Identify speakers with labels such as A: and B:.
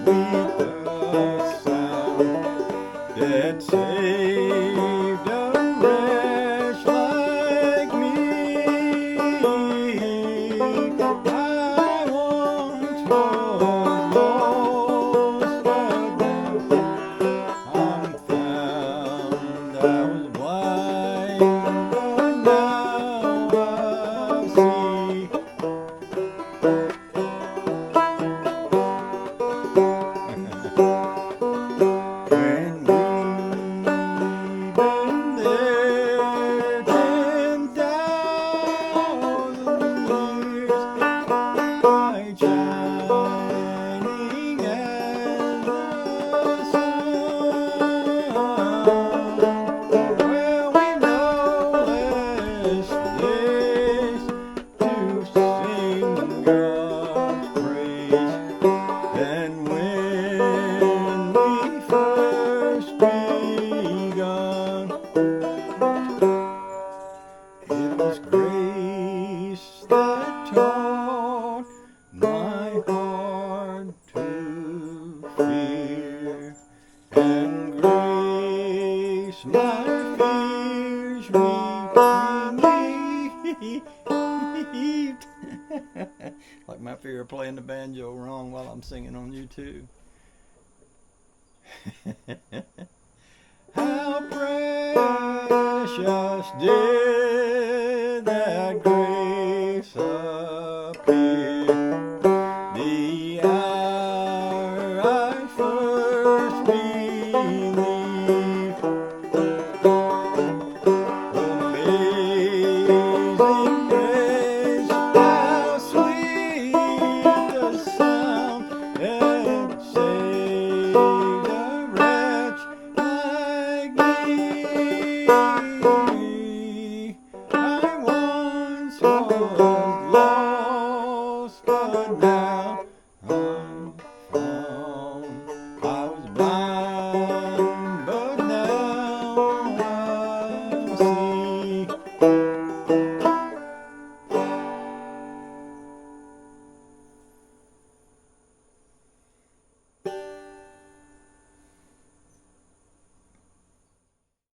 A: sweet the sound that saved a wretch like me. I once was lost, but now I'm found. I was blind, but now I see. When we've been there 10,000 years, bright shining as the sun. Well, we know less days to sing God's praise than when we first begun. It was grace that taught my heart to fear, and grace my fears relieved. Like my fear of playing the banjo wrong while I'm singing on YouTube. How precious did that grace appear the hour I first believed. Amazing grace, how sweet the sound that saved a wretch like me. I once was lost.